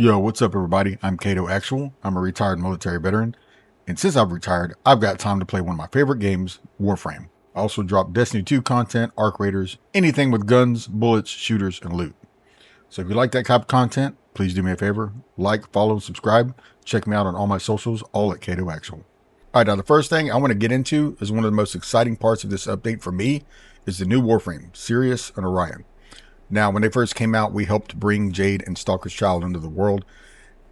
Yo, what's up everybody? I'm KatoActual. I'm a retired military veteran, and since I've retired, I've got time to play one of my favorite games, Warframe. I also drop Destiny 2 content, Arc Raiders, anything with guns, bullets, shooters, and loot. So if you like that type of content, please do me a favor, like, follow, subscribe. Check me out on all my socials, all at KatoActual. Alright, now the first thing I want to get into is one of the most exciting parts of this update for me is the new Warframe, Sirius and Orion. Now, when they first came out, we helped bring Jade and Stalker's Child into the world.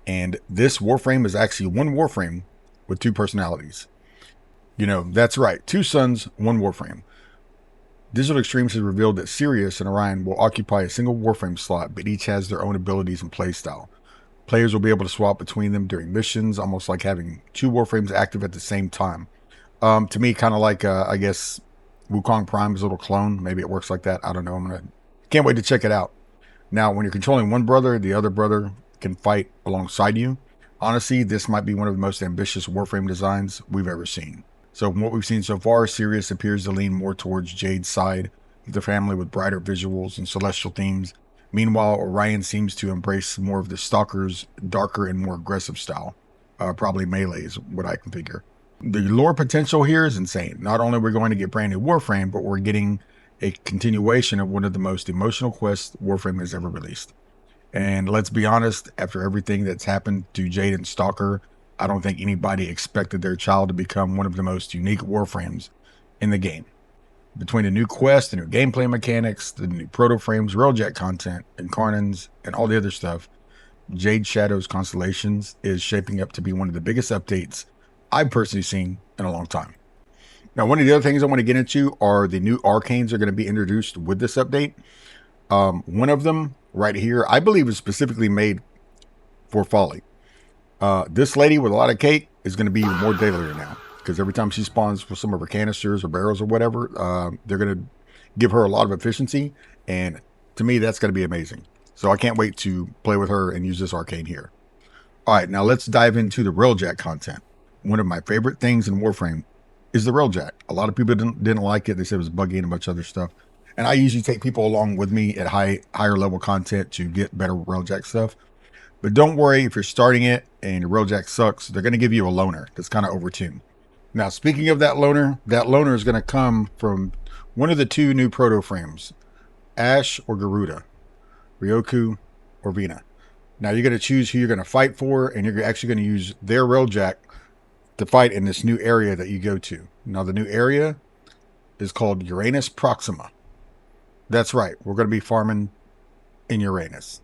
And this Warframe is actually one Warframe with two personalities. You know, that's right. Two suns, one Warframe. Digital Extremes has revealed that Sirius and Orion will occupy a single Warframe slot, but each has their own abilities and playstyle. Players will be able to swap between them during missions, almost like having two Warframes active at the same time. To me, kind of like, I guess, Wukong Prime's little clone. Maybe it works like that. I don't know. Can't wait to check it out. Now, when you're controlling one brother, the other brother can fight alongside you. Honestly, this might be one of the most ambitious Warframe designs we've ever seen. So from what we've seen so far, Sirius appears to lean more towards Jade's side of the family with brighter visuals and celestial themes. Meanwhile, Orion seems to embrace more of the Stalker's darker and more aggressive style. Probably melee is what I can figure. The lore potential here is insane. Not only are we going to get brand new Warframe, but we're getting a continuation of one of the most emotional quests Warframe has ever released. And let's be honest, after everything that's happened to Jade and Stalker, I don't think anybody expected their child to become one of the most unique Warframes in the game. Between the new quest, the new gameplay mechanics, the new Proto-Frames, Railjack content, Incarnons, and all the other stuff, Jade Shadows Constellations is shaping up to be one of the biggest updates I've personally seen in a long time. Now, one of the other things I want to get into are the new Arcanes are going to be introduced with this update. One of them right here, I believe is specifically made for Folly. This lady with a lot of cake is going to be even more deadlier now, because every time she spawns with some of her canisters or barrels or whatever, they're going to give her a lot of efficiency. And to me, that's going to be amazing. So I can't wait to play with her and use this Arcane here. All right, now let's dive into the Railjack content. One of my favorite things in Warframe is the Railjack. A lot of people didn't like it. They said it was buggy and a bunch of other stuff. And I usually take people along with me at higher level content to get better Railjack stuff. But don't worry if you're starting it and your Railjack sucks, they're going to give you a loner that's kind of overtuned. Now, speaking of that loner is going to come from one of the two new Proto-Frames, Ash or Garuda, Ryoku or Vina. Now, you're going to choose who you're going to fight for, and you're actually going to use their Railjack to fight in this new area that you go to. Now, the new area is called Uranus Proxima. That's right. We're going to be farming in Uranus.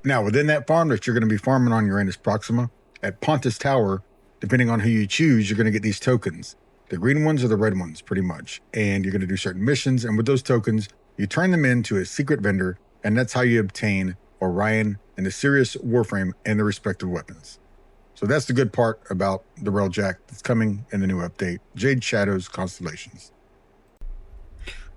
Now, within that farm that you're going to be farming on Uranus Proxima, at Pontus Tower, depending on who you choose, you're going to get these tokens. The green ones or the red ones, pretty much. And you're going to do certain missions, and with those tokens, you turn them into a secret vendor, and that's how you obtain Orion and the Sirius Warframe and the respective weapons. So that's the good part about the Railjack that's coming in the new update, Jade Shadows Constellations.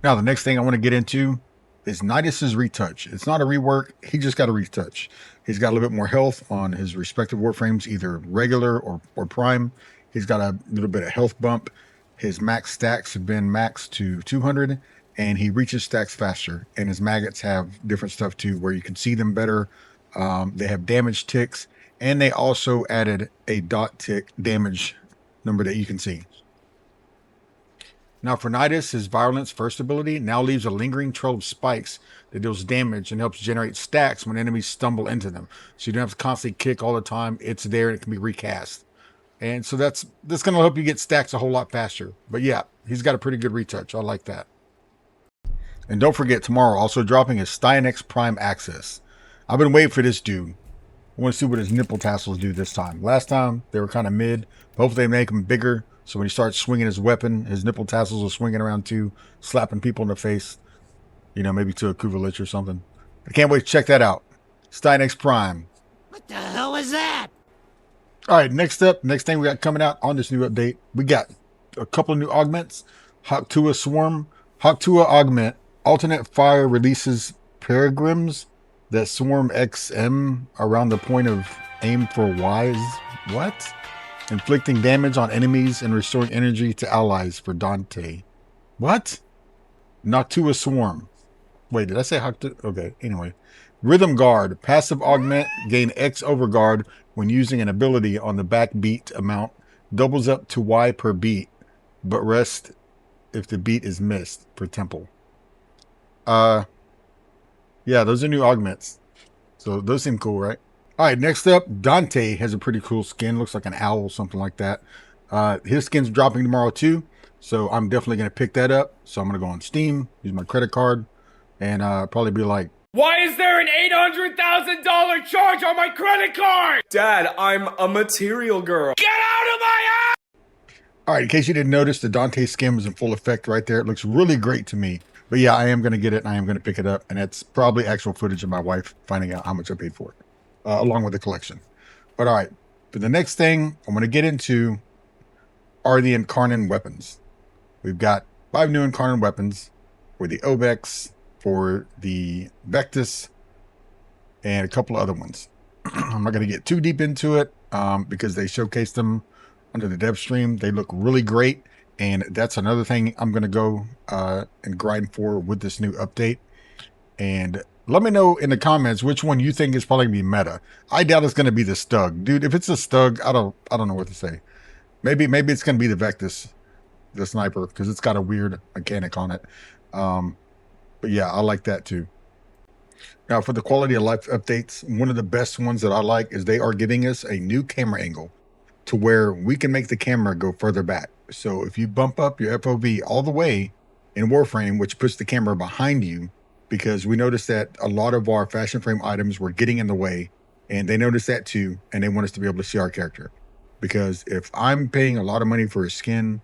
Now, the next thing I want to get into is Nidus's Retouch. It's not a rework. He just got a retouch. He's got a little bit more health on his respective Warframes, either regular or Prime. He's got a little bit of health bump. His max stacks have been maxed to 200, and he reaches stacks faster. And his maggots have different stuff too, where you can see them better. They have damage ticks, and they also added a dot tick damage number that you can see. Now, for Nidus, his Virulence first ability now leaves a lingering trail of spikes that deals damage and helps generate stacks when enemies stumble into them. So you don't have to constantly kick all the time. It's there and it can be recast. And so that's going to help you get stacks a whole lot faster. But yeah, he's got a pretty good retouch. I like that. And don't forget, tomorrow also dropping is Styanax Prime Access. I've been waiting for this dude. I want to see what his nipple tassels do this time. Last time, they were kind of mid. Hopefully they make them bigger. So when he starts swinging his weapon, his nipple tassels are swinging around too, slapping people in the face. You know, maybe to a Kuvalich or something. I can't wait to check that out. Styanax Prime. What the hell was that? All right, next thing we got coming out on this new update, we got a couple of new augments. Noctua Swarm. Noctua Augment. Alternate fire releases Peregrines that swarm XM around the point of aim for Ys. What? Inflicting damage on enemies and restoring energy to allies for Dante. What? Noctua Swarm. Wait, did I say Hawk? Okay, anyway. Rhythm Guard. Passive augment. Gain X over guard when using an ability on the back beat amount. Doubles up to Y per beat, but rest if the beat is missed per temple. Yeah, those are new augments. So those seem cool, right? All right, next up, Dante has a pretty cool skin. Looks like an owl, something like that. His skin's dropping tomorrow too, so I'm definitely going to pick that up. So I'm going to go on Steam, use my credit card, and probably be like, why is there an $800,000 charge on my credit card? Dad, I'm a material girl. Get out of my house! all right, in case you didn't notice, the Dante skin was in full effect right there. It looks really great to me. But yeah, I am going to get it, and I am going to pick it up. And that's probably actual footage of my wife finding out how much I paid for it, along with the collection. But all right, for the next thing I'm going to get into are the Incarnon weapons. We've got 5 new Incarnon weapons for the Obex, for the Vectus, and a couple of other ones. I'm not going to get too deep into it because they showcased them under the dev stream. They look really great, and that's another thing I'm going to go and grind for with this new update. And let me know in the comments which one you think is probably going to be meta. I doubt it's going to be the Stug. Dude, if it's a Stug, I don't know what to say. Maybe it's going to be the Vectus, the sniper, because it's got a weird mechanic on it. But yeah, I like that too. Now, for the quality of life updates, one of the best ones that I like is they are giving us a new camera angle to where we can make the camera go further back. So if you bump up your FOV all the way in Warframe, which puts the camera behind you, because we noticed that a lot of our fashion frame items were getting in the way, and they noticed that too, and they want us to be able to see our character. Because if I'm paying a lot of money for a skin,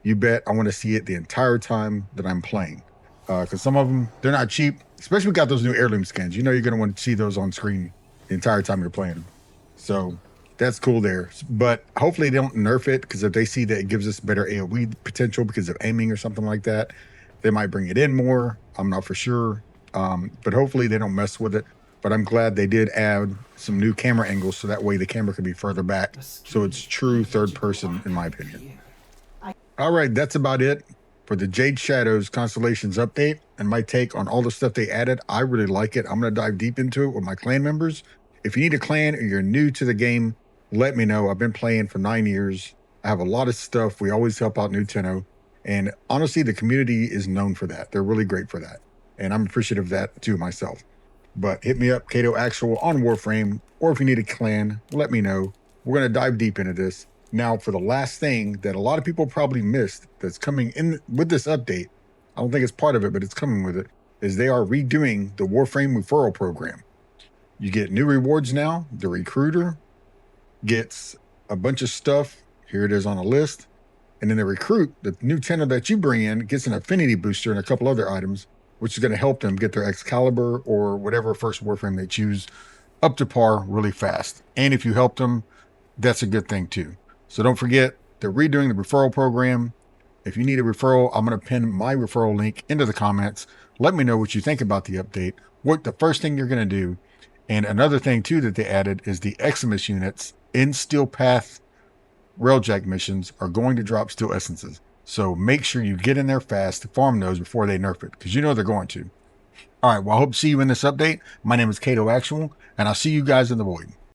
you bet I want to see it the entire time that I'm playing. Because some of them, they're not cheap. Especially we got those new heirloom skins. You know you're going to want to see those on screen the entire time you're playing them. So that's cool there. But hopefully they don't nerf it, because if they see that it gives us better AoE potential because of aiming or something like that, they might bring it in more. I'm not for sure. But hopefully they don't mess with it. But I'm glad they did add some new camera angles so that way the camera can be further back. So it's true third person, in my opinion. All right, that's about it for the Jade Shadows Constellations update and my take on all the stuff they added. I really like it. I'm going to dive deep into it with my clan members. If you need a clan or you're new to the game, let me know. I've been playing for 9 years. I have a lot of stuff. We always help out new Tenno. And honestly, the community is known for that. They're really great for that. And I'm appreciative of that too myself. But hit me up, KatoActual on Warframe, or if you need a clan, let me know. We're going to dive deep into this. Now, for the last thing that a lot of people probably missed that's coming in with this update, I don't think it's part of it, but it's coming with it, is they are redoing the Warframe Referral program. You get new rewards now. The recruiter gets a bunch of stuff. Here it is on a list. And then the recruit, the new Tenno that you bring in, gets an affinity booster and a couple other items, which is going to help them get their Excalibur or whatever first Warframe they choose up to par really fast. And if you help them, that's a good thing too. So don't forget, they're redoing the referral program. If you need a referral, I'm going to pin my referral link into the comments. Let me know what you think about the update, what the first thing you're going to do. And another thing too that they added is the Eximus units in Steel Path Railjack missions are going to drop Steel Essences. So make sure you get in there fast to farm those before they nerf it, because you know they're going to. All right, well, I hope to see you in this update. My name is KatoActual, and I'll see you guys in the void.